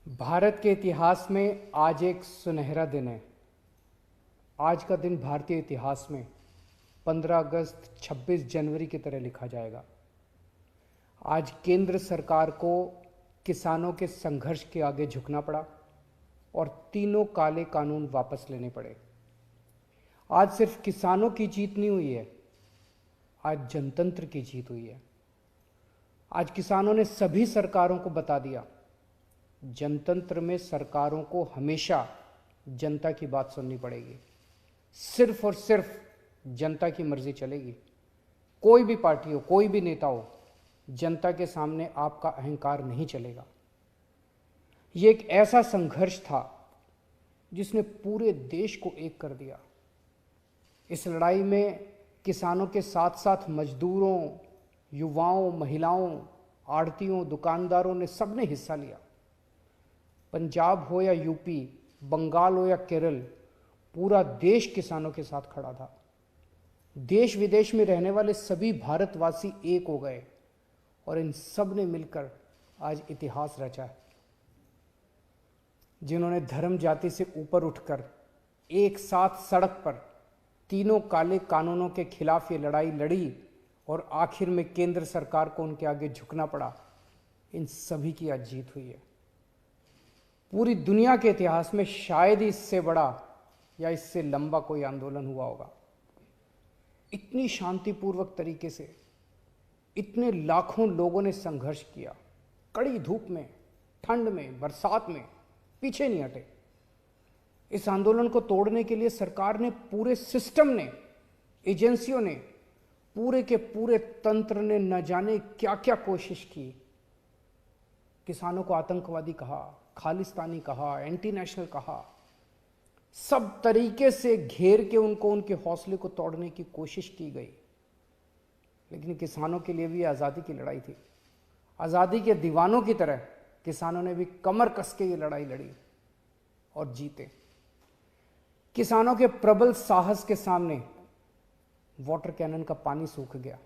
भारत के इतिहास में आज एक सुनहरा दिन है। आज का दिन भारतीय इतिहास में 15 अगस्त 26 जनवरी की तरह लिखा जाएगा। आज केंद्र सरकार को किसानों के संघर्ष के आगे झुकना पड़ा और तीनों काले कानून वापस लेने पड़े। आज सिर्फ किसानों की जीत नहीं हुई है, आज जनतंत्र की जीत हुई है। आज किसानों ने सभी सरकारों को बता दिया, जनतंत्र में सरकारों को हमेशा जनता की बात सुननी पड़ेगी। सिर्फ और सिर्फ जनता की मर्जी चलेगी। कोई भी पार्टी हो, कोई भी नेता हो, जनता के सामने आपका अहंकार नहीं चलेगा। ये एक ऐसा संघर्ष था जिसने पूरे देश को एक कर दिया। इस लड़ाई में किसानों के साथ साथ मजदूरों, युवाओं, महिलाओं, आड़तियों, दुकानदारों ने सबने हिस्सा लिया। पंजाब हो या यूपी, बंगाल हो या केरल, पूरा देश किसानों के साथ खड़ा था। देश विदेश में रहने वाले सभी भारतवासी एक हो गए और इन सब ने मिलकर आज इतिहास रचा है। जिन्होंने धर्म जाति से ऊपर उठकर एक साथ सड़क पर तीनों काले कानूनों के खिलाफ ये लड़ाई लड़ी और आखिर में केंद्र सरकार को उनके आगे झुकना पड़ा, इन सभी की आज जीत हुई है। पूरी दुनिया के इतिहास में शायद ही इससे बड़ा या इससे लंबा कोई आंदोलन हुआ होगा। इतनी शांतिपूर्वक तरीके से इतने लाखों लोगों ने संघर्ष किया, कड़ी धूप में, ठंड में, बरसात में, पीछे नहीं हटे। इस आंदोलन को तोड़ने के लिए सरकार ने, पूरे सिस्टम ने, एजेंसियों ने, पूरे के पूरे तंत्र ने न जाने क्या क्या कोशिश की। किसानों को आतंकवादी कहा, खालिस्तानी कहा, एंटी नेशनल कहा, सब तरीके से घेर के उनको, उनके हौसले को तोड़ने की कोशिश की गई। लेकिन किसानों के लिए भी आज़ादी की लड़ाई थी। आज़ादी के दीवानों की तरह किसानों ने भी कमर कस के ये लड़ाई लड़ी और जीते। किसानों के प्रबल साहस के सामने वाटर कैनन का पानी सूख गया,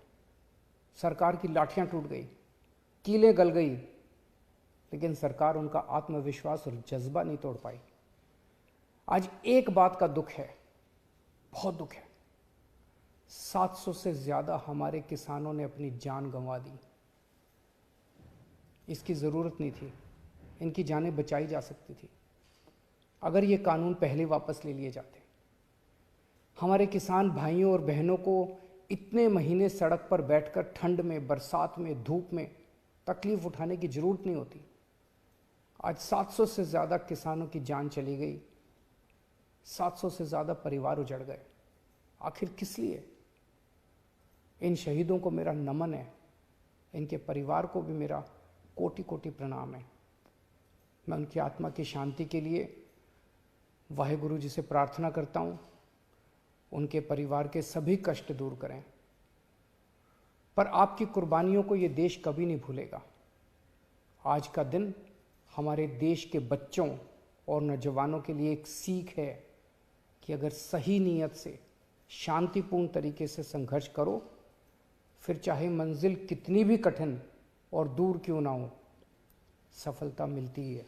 सरकार की लाठियां टूट गई, कीलें गल गई, लेकिन सरकार उनका आत्मविश्वास और जज्बा नहीं तोड़ पाई। आज एक बात का दुख है, बहुत दुख है, 700 से ज्यादा हमारे किसानों ने अपनी जान गंवा दी। इसकी जरूरत नहीं थी, इनकी जानें बचाई जा सकती थी अगर ये कानून पहले वापस ले लिए जाते। हमारे किसान भाइयों और बहनों को इतने महीने सड़क पर बैठकर ठंड में, बरसात में, धूप में तकलीफ उठाने की जरूरत नहीं होती। आज 700 से ज़्यादा किसानों की जान चली गई, 700 से ज़्यादा परिवार उजड़ गए। आखिर किस लिए? इन शहीदों को मेरा नमन है, इनके परिवार को भी मेरा कोटि कोटि प्रणाम है। मैं उनकी आत्मा की शांति के लिए वाहेगुरु जी से प्रार्थना करता हूँ, उनके परिवार के सभी कष्ट दूर करें। पर आपकी कुर्बानियों को ये देश कभी नहीं भूलेगा। आज का दिन हमारे देश के बच्चों और नौजवानों के लिए एक सीख है कि अगर सही नीयत से, शांतिपूर्ण तरीके से संघर्ष करो, फिर चाहे मंजिल कितनी भी कठिन और दूर क्यों ना हो, सफलता मिलती ही है।